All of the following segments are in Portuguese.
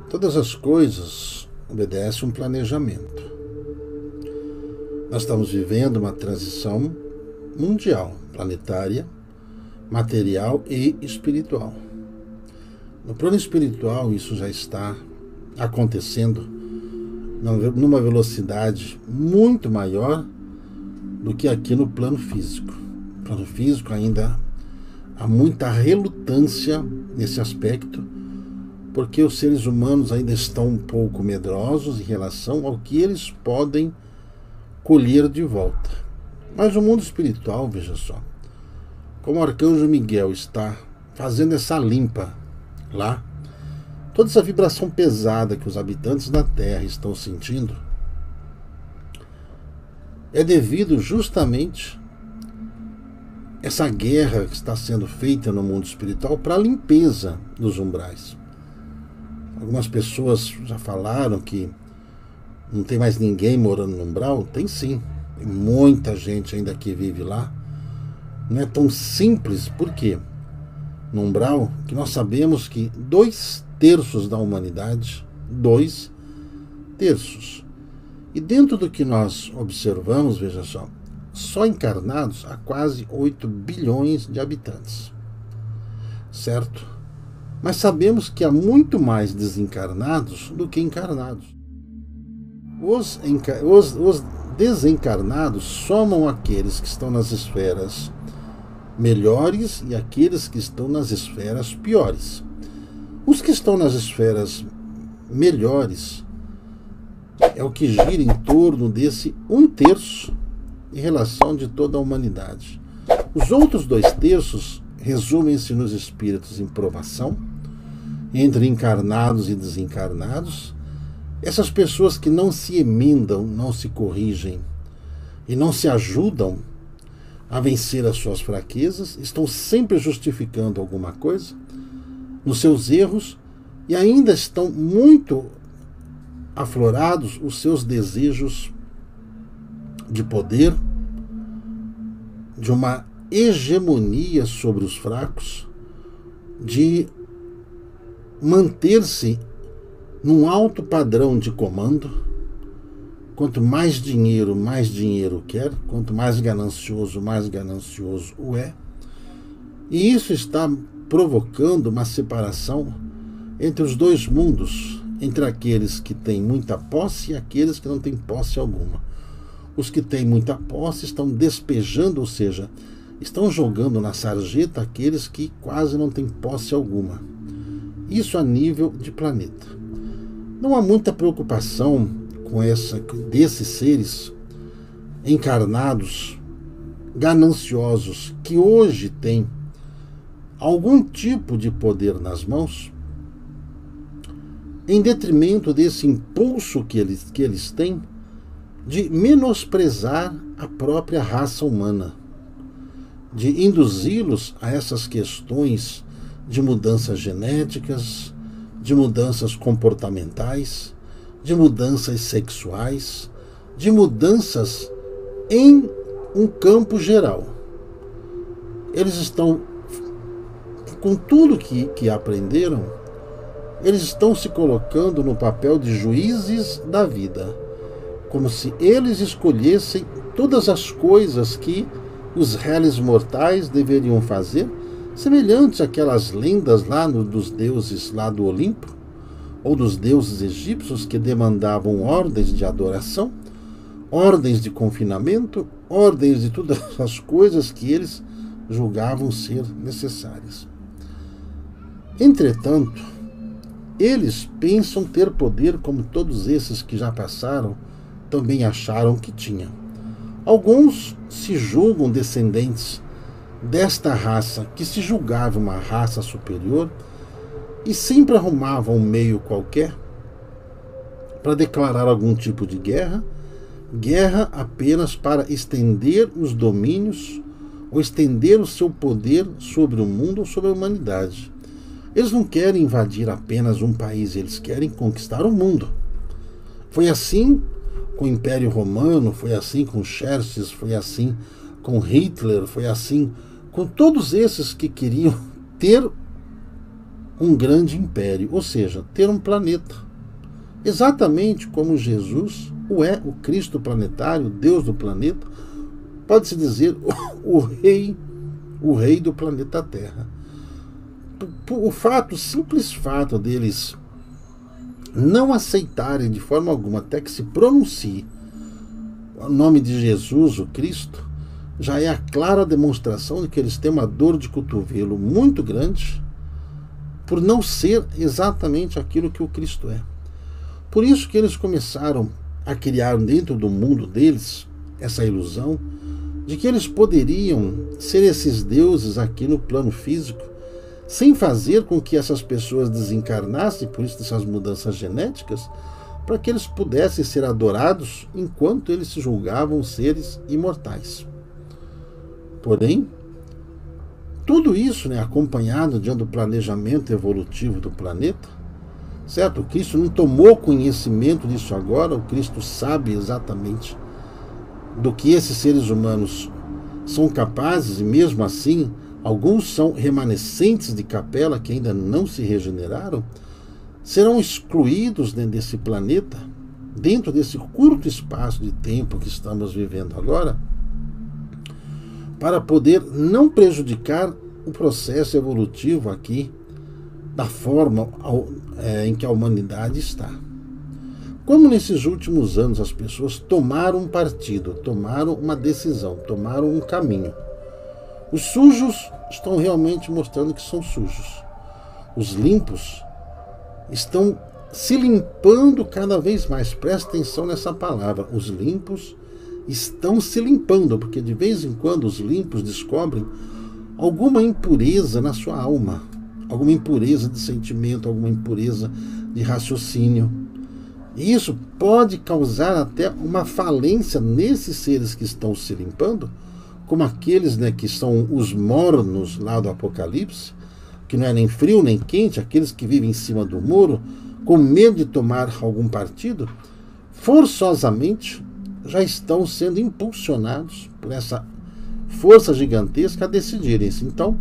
Todas as coisas obedecem um planejamento. Nós estamos vivendo uma transição mundial, planetária, material e espiritual. No plano espiritual, isso já está acontecendo numa velocidade muito maior do que aqui no plano físico. No plano físico ainda há muita relutância nesse aspecto, porque os seres humanos ainda estão um pouco medrosos em relação ao que eles podem colher de volta. Mas o mundo espiritual, veja só, como o arcanjo Miguel está fazendo essa limpa lá, toda essa vibração pesada que os habitantes da Terra estão sentindo é devido justamente a essa guerra que está sendo feita no mundo espiritual para a limpeza dos umbrais. Algumas pessoas já falaram que não tem mais ninguém morando no umbral. Tem sim, tem muita gente ainda que vive lá. Não é tão simples, por quê? No umbral, que nós sabemos que 2/3 da humanidade, 2/3. E dentro do que nós observamos, veja só encarnados há quase 8 bilhões de habitantes. Certo? Mas sabemos que há muito mais desencarnados do que encarnados. Os desencarnados somam aqueles que estão nas esferas melhores e aqueles que estão nas esferas piores. Os que estão nas esferas melhores é o que gira em torno desse 1/3 em relação de toda a humanidade. Os outros 2/3 resumem-se nos espíritos em provação, entre encarnados e desencarnados. Essas pessoas que não se emendam, não se corrigem e não se ajudam a vencer as suas fraquezas, estão sempre justificando alguma coisa nos seus erros e ainda estão muito aflorados os seus desejos de poder, de uma hegemonia sobre os fracos, de manter-se num alto padrão de comando. Quanto mais dinheiro quer, quanto mais ganancioso o é. E isso está provocando uma separação entre os dois mundos, entre aqueles que têm muita posse e aqueles que não têm posse alguma. Os que têm muita posse estão despejando, ou seja, estão jogando na sarjeta aqueles que quase não têm posse alguma. Isso a nível de planeta. Não há muita preocupação com desses seres encarnados, gananciosos, que hoje têm algum tipo de poder nas mãos, em detrimento desse impulso que eles têm de menosprezar a própria raça humana, de induzi-los a essas questões de mudanças genéticas, de mudanças comportamentais, de mudanças sexuais, de mudanças em um campo geral. Eles estão, com tudo que aprenderam, eles estão se colocando no papel de juízes da vida, como se eles escolhessem todas as coisas que os réis mortais deveriam fazer, semelhantes àquelas lendas lá dos deuses lá do Olimpo, ou dos deuses egípcios que demandavam ordens de adoração, ordens de confinamento, ordens de todas as coisas que eles julgavam ser necessárias. Entretanto, eles pensam ter poder como todos esses que já passaram também acharam que tinham. Alguns se julgam descendentes desta raça que se julgava uma raça superior e sempre arrumavam um meio qualquer para declarar algum tipo de guerra apenas para estender os domínios ou estender o seu poder sobre o mundo ou sobre a humanidade. Eles não querem invadir apenas um país, eles querem conquistar o mundo. Foi assim com o Império Romano, foi assim com Xerxes, foi assim com Hitler, foi assim com todos esses que queriam ter um grande império, ou seja, ter um planeta. Exatamente como Jesus o Cristo planetário, Deus do planeta, pode-se dizer o rei do planeta Terra. O simples fato deles não aceitarem de forma alguma até que se pronuncie o nome de Jesus, o Cristo, já é a clara demonstração de que eles têm uma dor de cotovelo muito grande por não ser exatamente aquilo que o Cristo é. Por isso que eles começaram a criar dentro do mundo deles essa ilusão de que eles poderiam ser esses deuses aqui no plano físico, sem fazer com que essas pessoas desencarnassem, por isso dessas mudanças genéticas, para que eles pudessem ser adorados enquanto eles se julgavam seres imortais. Porém, tudo isso, acompanhado diante do planejamento evolutivo do planeta, certo? O Cristo não tomou conhecimento disso agora, o Cristo sabe exatamente do que esses seres humanos são capazes, e mesmo assim, alguns são remanescentes de capela que ainda não se regeneraram, serão excluídos desse planeta, dentro desse curto espaço de tempo que estamos vivendo agora, para poder não prejudicar o processo evolutivo aqui, da forma em que a humanidade está. Como nesses últimos anos as pessoas tomaram um partido, tomaram uma decisão, tomaram um caminho. Os sujos estão realmente mostrando que são sujos. Os limpos estão se limpando cada vez mais. Presta atenção nessa palavra. Os limpos estão se limpando, porque de vez em quando os limpos descobrem alguma impureza na sua alma, alguma impureza de sentimento, alguma impureza de raciocínio. E isso pode causar até uma falência nesses seres que estão se limpando, como aqueles que são os mornos lá do Apocalipse, que não é nem frio nem quente, aqueles que vivem em cima do muro, com medo de tomar algum partido, forçosamente já estão sendo impulsionados por essa força gigantesca a decidirem-se. Então,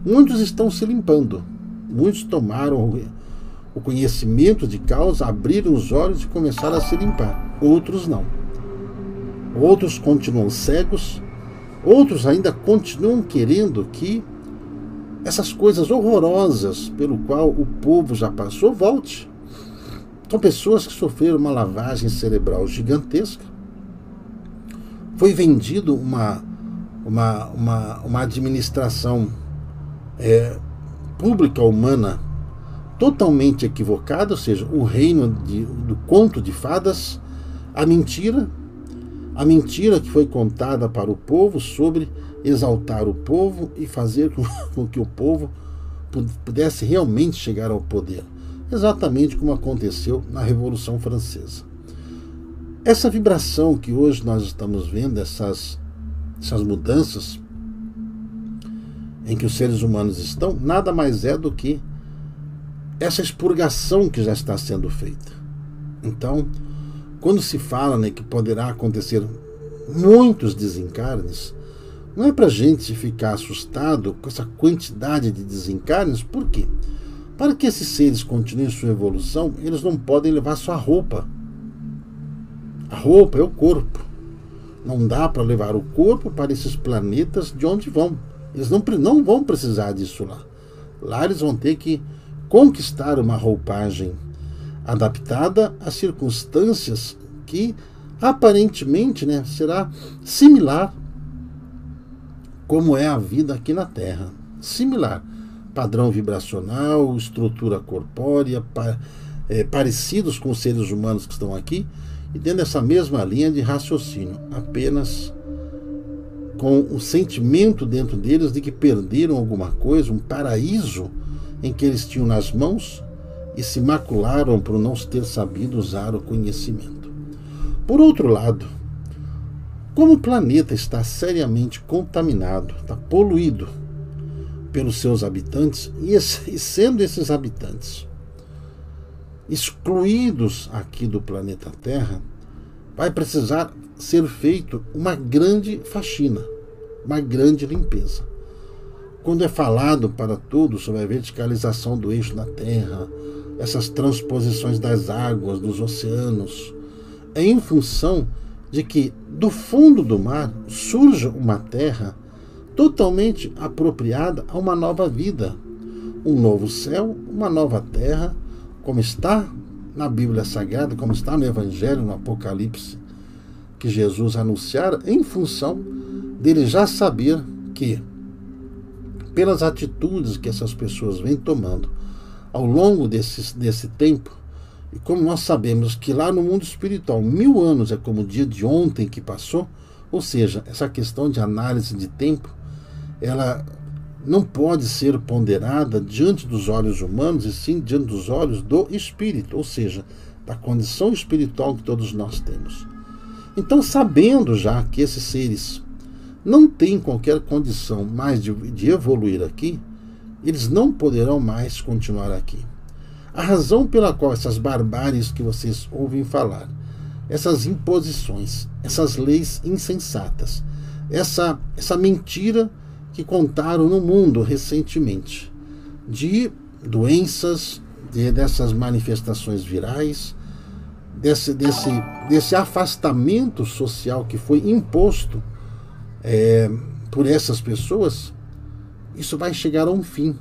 muitos estão se limpando, muitos tomaram o conhecimento de causa, abriram os olhos e começaram a se limpar. Outros não. Outros continuam cegos, outros ainda continuam querendo que essas coisas horrorosas pelo qual o povo já passou volte. São pessoas que sofreram uma lavagem cerebral gigantesca. Foi vendido uma administração pública humana totalmente equivocada, ou seja, o reino do conto de fadas, a mentira que foi contada para o povo sobre exaltar o povo e fazer com que o povo pudesse realmente chegar ao poder, exatamente como aconteceu na Revolução Francesa. Essa vibração que hoje nós estamos vendo, essas mudanças em que os seres humanos estão, nada mais é do que essa expurgação que já está sendo feita. Então, quando se fala que poderá acontecer muitos desencarnes, não é para a gente ficar assustado com essa quantidade de desencarnes. Por quê? Para que esses seres continuem sua evolução, eles não podem levar sua roupa. A roupa é o corpo. Não dá para levar o corpo para esses planetas de onde vão. Eles não vão precisar disso lá. Lá eles vão ter que conquistar uma roupagem adaptada às circunstâncias que aparentemente será similar como é a vida aqui na Terra. Similar. Padrão vibracional, estrutura corpórea, parecidos com os seres humanos que estão aqui, e dentro dessa mesma linha de raciocínio, apenas com o sentimento dentro deles de que perderam alguma coisa, um paraíso em que eles tinham nas mãos e se macularam por não ter sabido usar o conhecimento. Por outro lado, como o planeta está seriamente contaminado, está poluído pelos seus habitantes, e sendo esses habitantes excluídos aqui do planeta Terra, vai precisar ser feito uma grande faxina, uma grande limpeza. quando é falado para todos sobre a verticalização do eixo da Terra, essas transposições das águas, dos oceanos, é em função de que do fundo do mar surja uma terra totalmente apropriada a uma nova vida, um novo céu, uma nova terra, como está na Bíblia Sagrada, como está no Evangelho, no Apocalipse, que Jesus anunciara, em função dele já saber que, pelas atitudes que essas pessoas vêm tomando ao longo desse tempo, e como nós sabemos que lá no mundo espiritual 1000 anos é como o dia de ontem que passou, ou seja, essa questão de análise de tempo, ela não pode ser ponderada diante dos olhos humanos, e sim diante dos olhos do espírito, ou seja, da condição espiritual que todos nós temos. Então, sabendo já que esses seres não têm qualquer condição mais de evoluir aqui, eles não poderão mais continuar aqui. A razão pela qual essas barbáries que vocês ouvem falar, essas imposições, essas leis insensatas, essa mentira que contaram no mundo recentemente, de doenças, dessas manifestações virais, desse afastamento social que foi imposto por essas pessoas, isso vai chegar a um fim.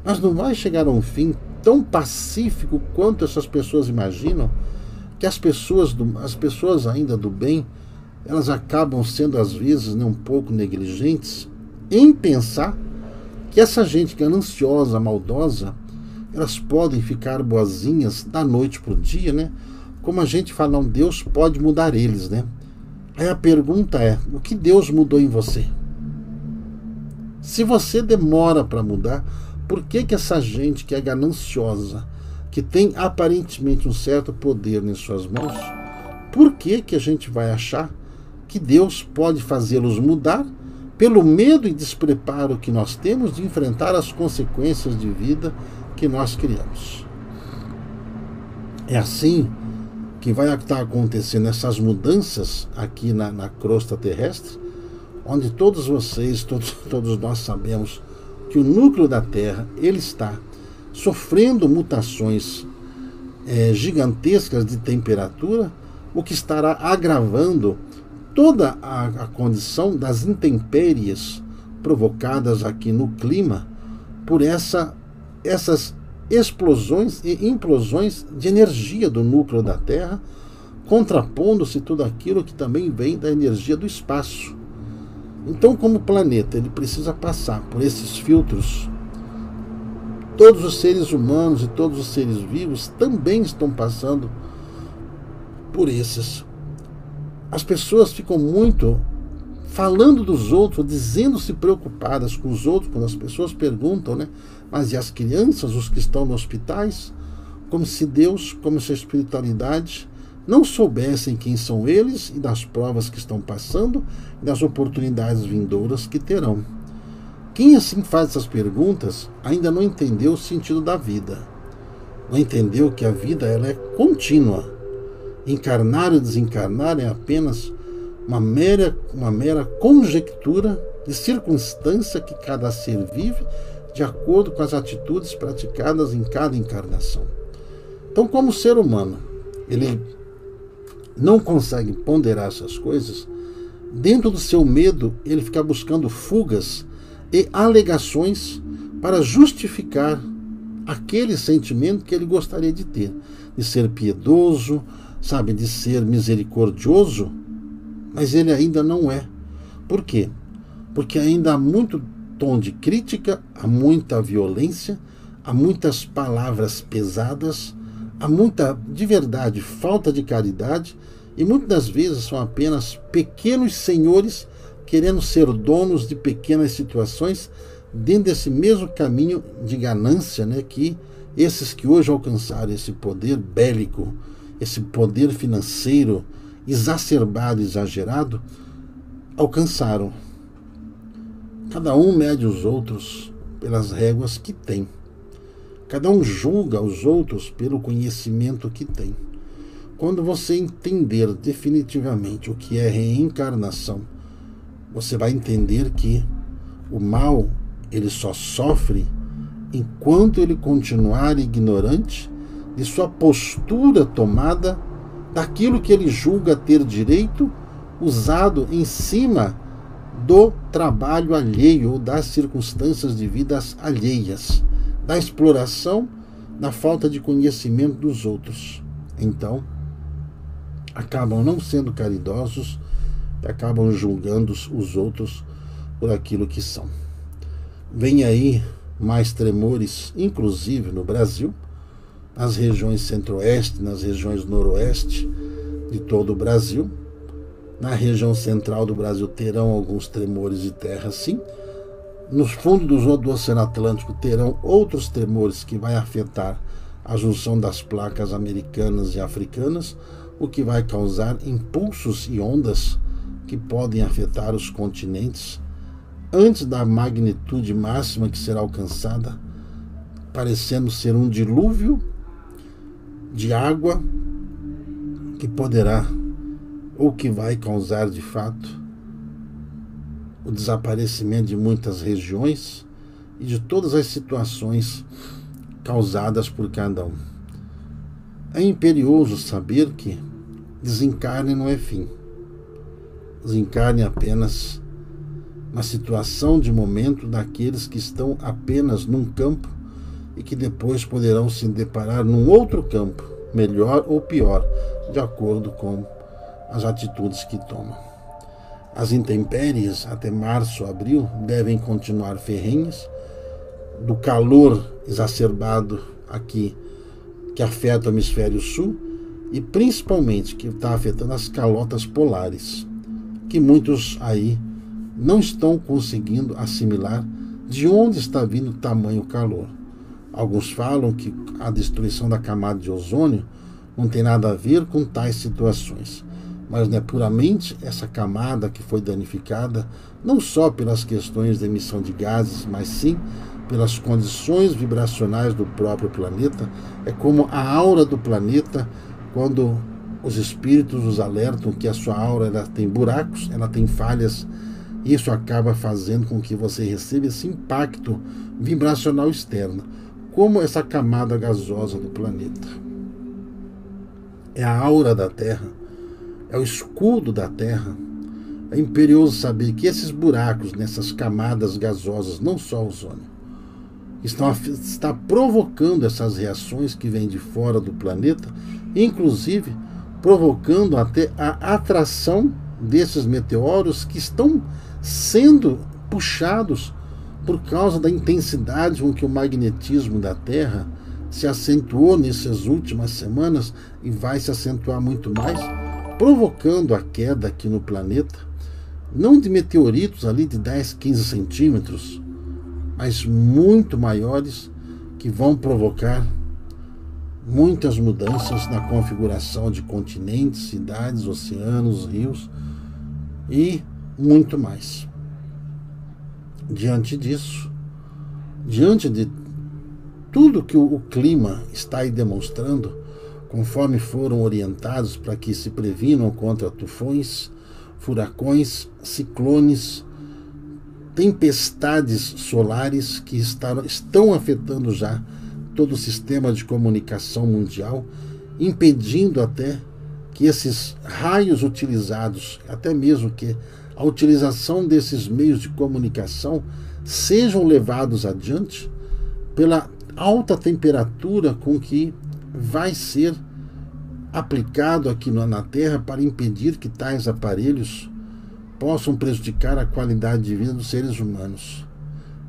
Mas não vai chegar a um fim tão pacífico quanto essas pessoas imaginam, que as pessoas ainda do bem, elas acabam sendo às vezes um pouco negligentes em pensar que essa gente gananciosa, maldosa, elas podem ficar boazinhas da noite para o dia, né? Como a gente fala, não, Deus pode mudar eles, né? Aí a pergunta é, o que Deus mudou em você? Se você demora para mudar, por que essa gente que é gananciosa, que tem aparentemente um certo poder em suas mãos, por que a gente vai achar que Deus pode fazê-los mudar pelo medo e despreparo que nós temos de enfrentar as consequências de vida que nós criamos? É assim que vai estar acontecendo essas mudanças aqui na crosta terrestre, onde todos vocês, todos nós sabemos que o núcleo da Terra ele está sofrendo mutações gigantescas de temperatura, o que estará agravando toda a condição das intempéries provocadas aqui no clima por essas explosões e implosões de energia do núcleo da Terra, contrapondo-se tudo aquilo que também vem da energia do espaço. Então, como o planeta ele precisa passar por esses filtros, todos os seres humanos e todos os seres vivos também estão passando por esses. As pessoas ficam muito falando dos outros, dizendo-se preocupadas com os outros, quando as pessoas perguntam, né? Mas e as crianças, os que estão nos hospitais? Como se Deus, como se a espiritualidade não soubessem quem são eles e das provas que estão passando e das oportunidades vindouras que terão. Quem assim faz essas perguntas ainda não entendeu o sentido da vida. Não entendeu que a vida ela é contínua. Encarnar e desencarnar é apenas uma mera conjectura de circunstância que cada ser vive de acordo com as atitudes praticadas em cada encarnação. Então, como ser humano, ele não consegue ponderar essas coisas, dentro do seu medo, ele fica buscando fugas e alegações para justificar aquele sentimento que ele gostaria de ter, de ser piedoso, sabe, de ser misericordioso, mas ele ainda não é. Por quê? Porque ainda há muito tom de crítica, há muita violência, há muitas palavras pesadas, há muita, de verdade, falta de caridade, e muitas das vezes são apenas pequenos senhores querendo ser donos de pequenas situações dentro desse mesmo caminho de ganância, né, que esses que hoje alcançaram esse poder bélico, esse poder financeiro exacerbado, exagerado, alcançaram. Cada um mede os outros pelas réguas que tem. Cada um julga os outros pelo conhecimento que tem. Quando você entender definitivamente o que é reencarnação, você vai entender que o mal Ele só sofre enquanto ele continuar ignorante de sua postura tomada daquilo que ele julga ter direito, usado em cima do trabalho alheio ou das circunstâncias de vidas alheias, da exploração, da falta de conhecimento dos outros. Então, acabam não sendo caridosos, acabam julgando os outros por aquilo que são. Vem aí mais tremores, inclusive no Brasil, nas regiões centro-oeste, nas regiões noroeste de todo o Brasil. Na região central do Brasil terão alguns tremores de terra, sim. No fundo do Oceano Atlântico terão outros tremores que vai afetar a junção das placas americanas e africanas, o que vai causar impulsos e ondas que podem afetar os continentes antes da magnitude máxima que será alcançada, parecendo ser um dilúvio de água que poderá ou que vai causar de fato o desaparecimento de muitas regiões e de todas as situações causadas por cada um. É imperioso saber que desencarne não é fim. Desencarne é apenas uma situação de momento daqueles que estão apenas num campo e que depois poderão se deparar num outro campo, melhor ou pior, de acordo com as atitudes que tomam. As intempéries até março, abril devem continuar ferrenhas, do calor exacerbado aqui que afeta o hemisfério sul e principalmente que está afetando as calotas polares, que muitos aí não estão conseguindo assimilar de onde está vindo tamanho calor. Alguns falam que a destruição da camada de ozônio não tem nada a ver com tais situações, mas não é puramente essa camada que foi danificada, não só pelas questões de emissão de gases, mas sim pelas condições vibracionais do próprio planeta. É como a aura do planeta, quando os espíritos os alertam que a sua aura ela tem buracos, ela tem falhas, isso acaba fazendo com que você receba esse impacto vibracional externo, como essa camada gasosa do planeta. É a aura da Terra, é o escudo da Terra. É imperioso saber que esses buracos nessas camadas gasosas, não só o ozônio, está provocando essas reações que vêm de fora do planeta, inclusive provocando até a atração desses meteoros que estão sendo puxados por causa da intensidade com que o magnetismo da Terra se acentuou nessas últimas semanas e vai se acentuar muito mais, provocando a queda aqui no planeta, não de meteoritos ali de 10, 15 centímetros, mas muito maiores, que vão provocar muitas mudanças na configuração de continentes, cidades, oceanos, rios e muito mais. Diante disso, diante de tudo que o clima está aí demonstrando, conforme foram orientados para que se previnam contra tufões, furacões, ciclones, tempestades solares que estão afetando já todo o sistema de comunicação mundial, impedindo até que esses raios utilizados, até mesmo que a utilização desses meios de comunicação sejam levados adiante pela alta temperatura com que vai ser aplicado aqui na Terra para impedir que tais aparelhos possam prejudicar a qualidade de vida dos seres humanos.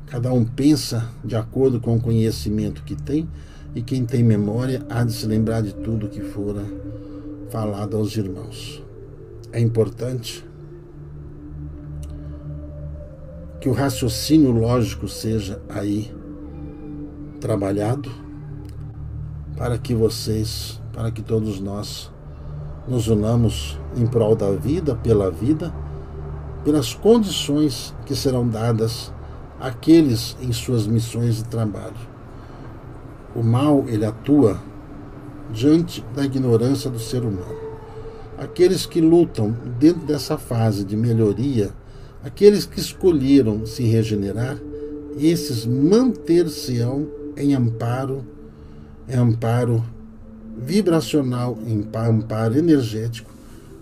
Cada um pensa de acordo com o conhecimento que tem, e quem tem memória há de se lembrar de tudo que fora falado aos irmãos. É importante que o raciocínio lógico seja aí trabalhado para que vocês, para que todos nós nos unamos em prol da vida, pelas condições que serão dadas àqueles em suas missões de trabalho. O mal, ele atua diante da ignorância do ser humano. Aqueles que lutam dentro dessa fase de melhoria, aqueles que escolheram se regenerar, esses manter-se-ão em amparo vibracional, em amparo energético,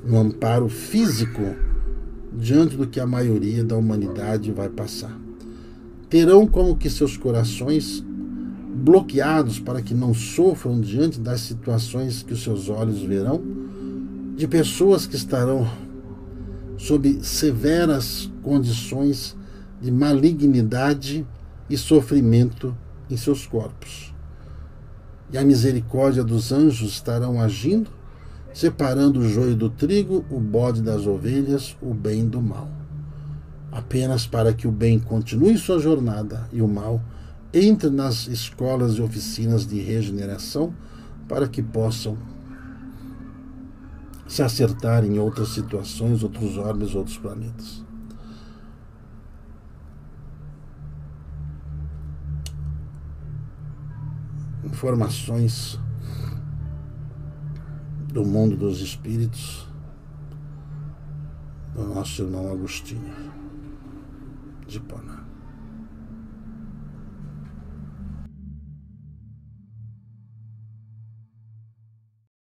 no amparo físico, diante do que a maioria da humanidade vai passar. Terão como que seus corações bloqueados para que não sofram diante das situações que os seus olhos verão, de pessoas que estarão sob severas condições de malignidade e sofrimento em seus corpos. E a misericórdia dos anjos estarão agindo, separando o joio do trigo, o bode das ovelhas, o bem do mal. Apenas para que o bem continue sua jornada e o mal entre nas escolas e oficinas de regeneração, para que possam se acertar em outras situações, outros orbes, outros planetas. Informações do mundo dos espíritos do nosso irmão Agostinho de Hipona.